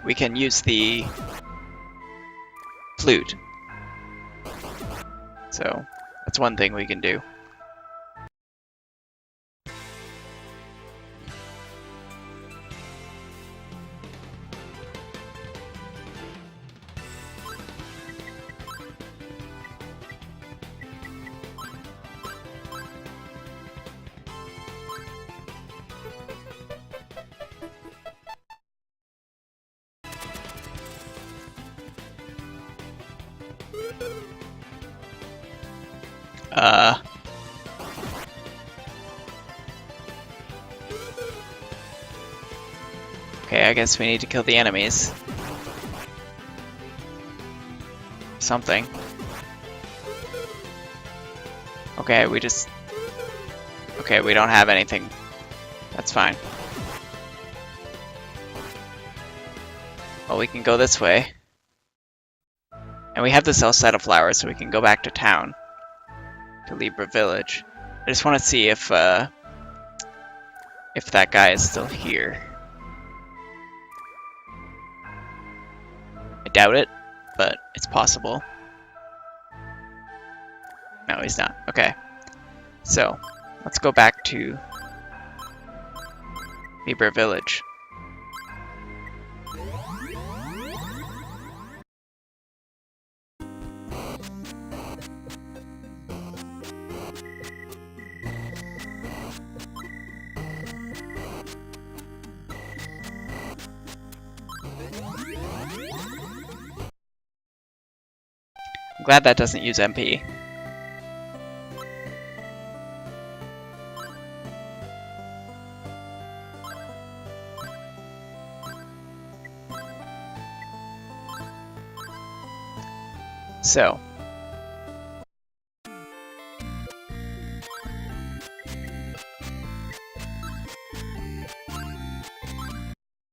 we can use the flute. So, that's one thing we can do. Okay, I guess we need to kill the enemies. Something. Okay, Okay, we don't have anything. That's fine. Well, we can go this way. And we have the Celceta flower, so we can go back to town. To Libra Village. I just want to see if that guy is still here. I doubt it, but it's possible. No, he's not. Okay. So, let's go back to Libra Village. I'm glad that doesn't use MP. So.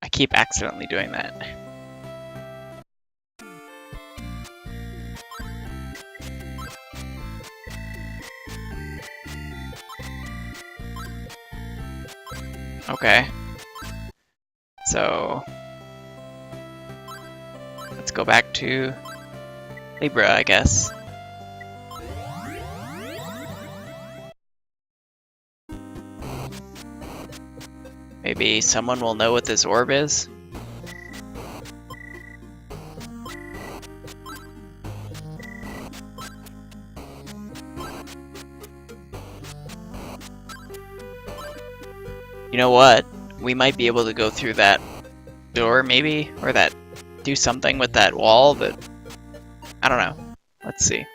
I keep accidentally doing that. Okay. So let's go back to Libra, I guess. Maybe someone will know what this orb is? You know what? We might be able to go through that door, maybe? Or that... do something with that wall, but... I don't know. Let's see.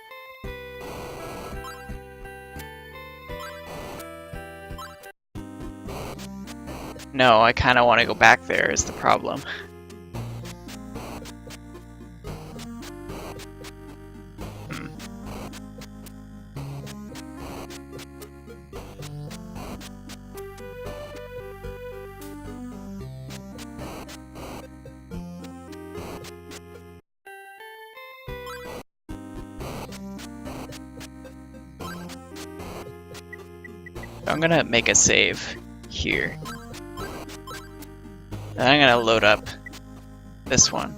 No, I kind of want to go back there is the problem. Hmm. I'm gonna make a save here. And I'm gonna load up this one.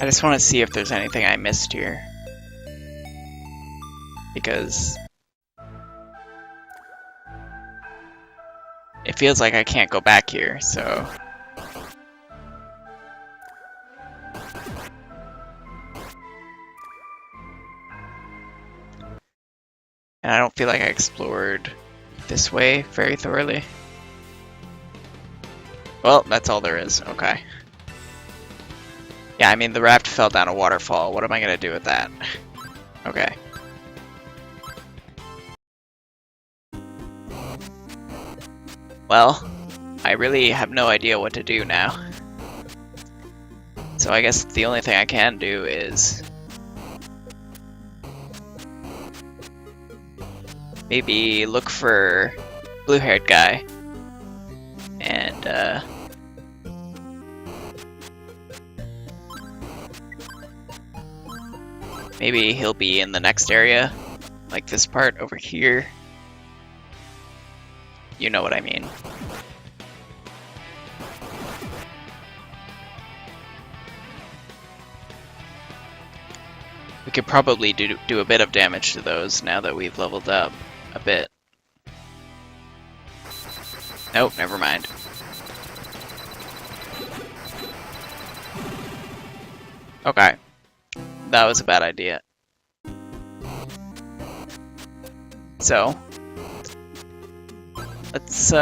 I just want to see if there's anything I missed here. Because it feels like I can't go back here, so... And I don't feel like I explored this way very thoroughly. Well, that's all there is. Okay. Yeah, I mean, the raft fell down a waterfall. What am I gonna do with that? Okay. Well, I really have no idea what to do now. So I guess the only thing I can do is... maybe look for blue-haired guy. And, maybe he'll be in the next area. Like this part over here. You know what I mean. We could probably do a bit of damage to those now that we've leveled up a bit. Nope, never mind. Okay. That was a bad idea. So, let's,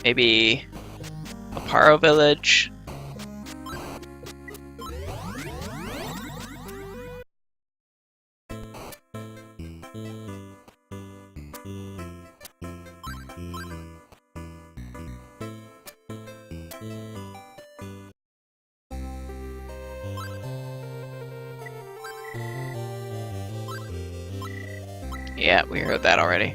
maybe Aparo Village. Yeah, we heard that already.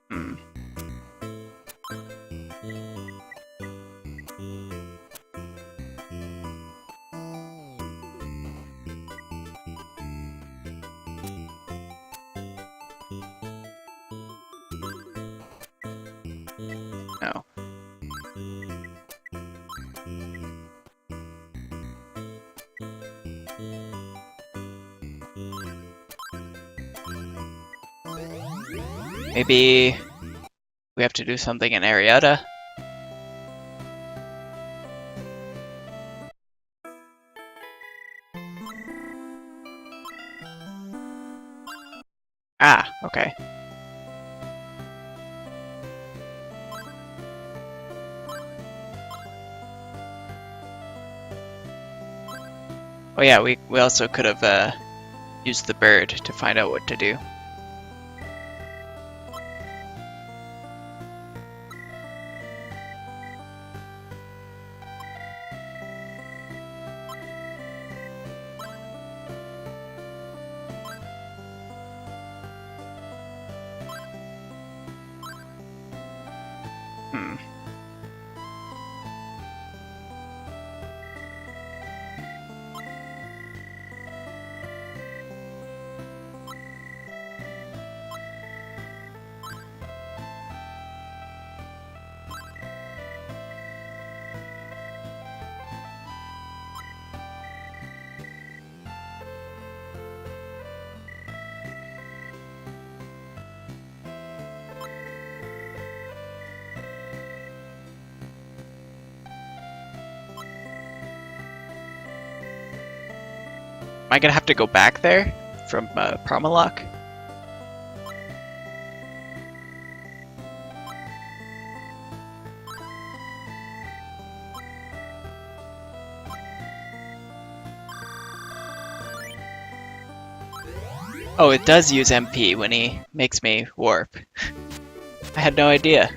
Hmm. No. Maybe we have to do something in Arietta? Ah, okay. Oh yeah, we also could have used the bird to find out what to do. Hmm. Am I gonna have to go back there from Promalock? Oh, it does use MP when he makes me warp. I had no idea.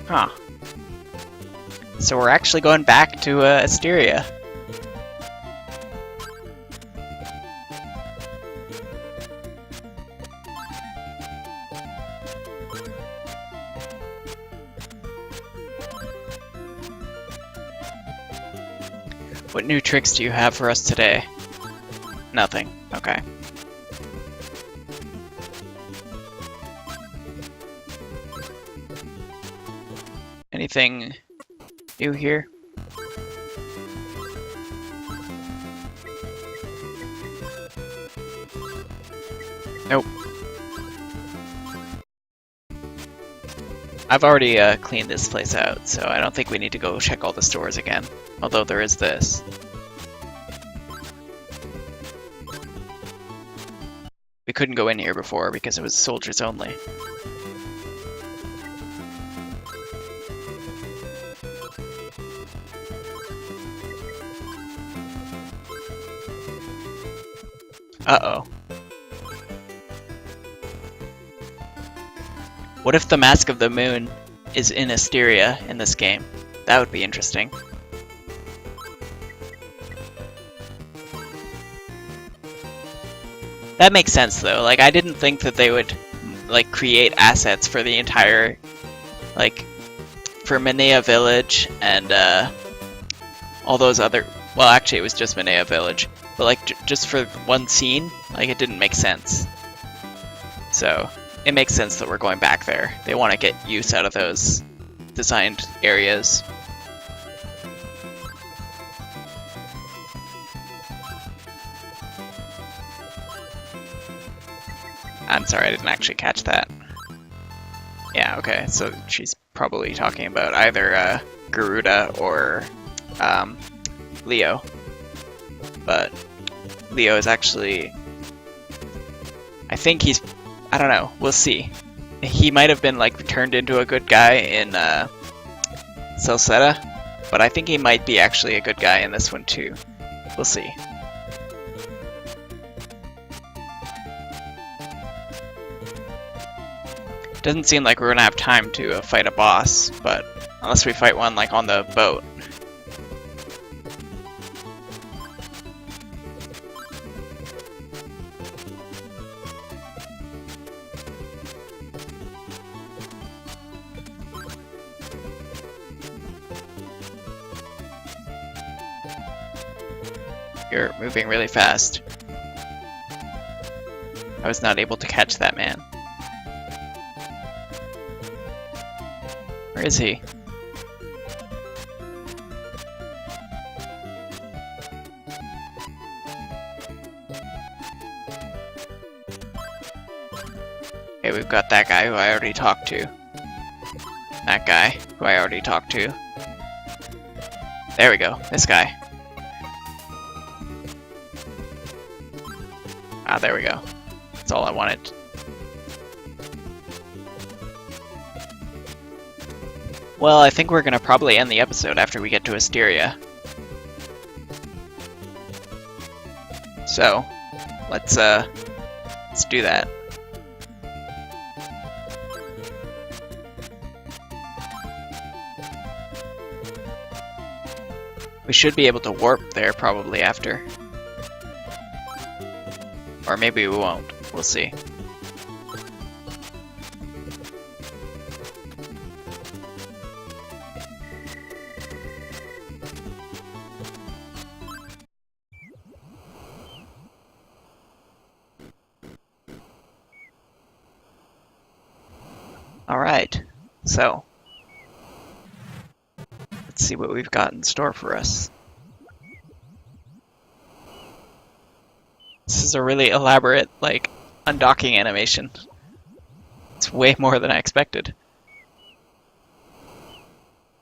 Huh. So we're actually going back to Asteria. What new tricks do you have for us today? Nothing. Okay. Anything new here? Nope. I've already cleaned this place out, so I don't think we need to go check all the stores again. Although there is this. We couldn't go in here before because it was soldiers only. Uh-oh. What if the Mask of the Moon is in Asteria in this game? That would be interesting. That makes sense though. Like, I didn't think that they would like create assets for the entire, like, for Minea Village and all those other. Well, actually, it was just Minea Village, but like just for one scene, like it didn't make sense. So it makes sense that we're going back there. They want to get use out of those designed areas. I'm sorry, I didn't actually catch that. Yeah, okay, so she's probably talking about either Garuda or Leo. But Leo is actually... I think he's... I don't know, we'll see. He might have been like turned into a good guy in Celceta, but I think he might be actually a good guy in this one too. We'll see. Doesn't seem like we're gonna have time to fight a boss, but unless we fight one like on the boat. You're moving really fast. I was not able to catch that man. Where is he? Okay, we've got that guy who I already talked to. That guy who I already talked to. There we go, this guy. Ah, there we go. That's all I wanted. Well, I think we're gonna probably end the episode after we get to Asteria. So, let's do that. We should be able to warp there probably after. Or maybe we won't. We'll see. Alright, so let's see what we've got in store for us. This is a really elaborate, like, undocking animation. It's way more than I expected.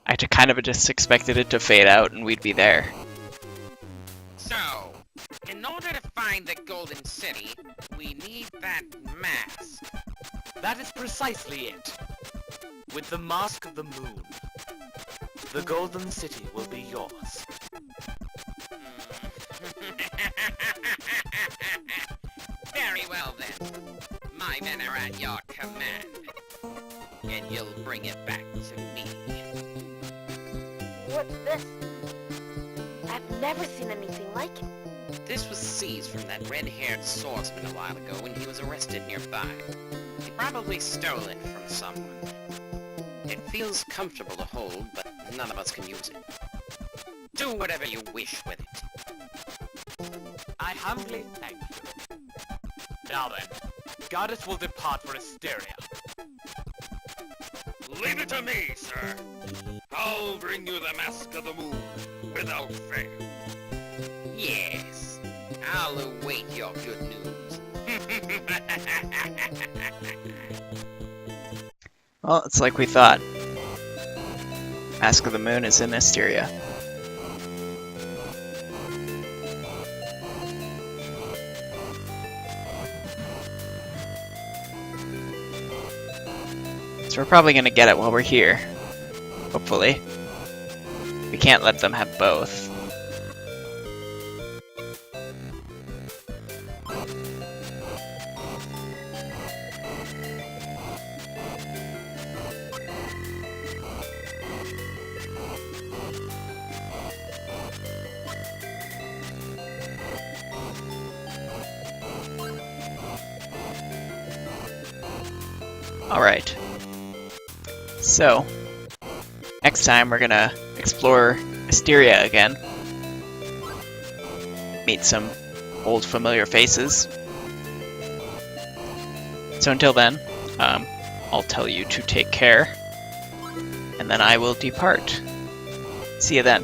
I kind of just expected it to fade out and we'd be there. So, in order to find the Golden City, we need that mask. That is precisely it. With the Mask of the Moon, the Golden City will be yours. Very well then. My men are at your command. And you'll bring it back to me. What's this? I've never seen anything like it. This was seized from that red-haired swordsman a while ago when he was arrested nearby. He probably stole it from someone. It feels comfortable to hold, but none of us can use it. Do whatever you wish with it. I humbly thank you. Now then, Goddess will depart for Asteria. Leave it to me, sir. I'll bring you the Mask of the Moon without fail. Yes, I'll await your good news. Well, it's like we thought. Mask of the Moon is in Asteria. So we're probably gonna get it while we're here. Hopefully. We can't let them have both. Alright. So, next time we're gonna explore Asteria again. Meet some old familiar faces. So until then, I'll tell you to take care. And then I will depart. See you then.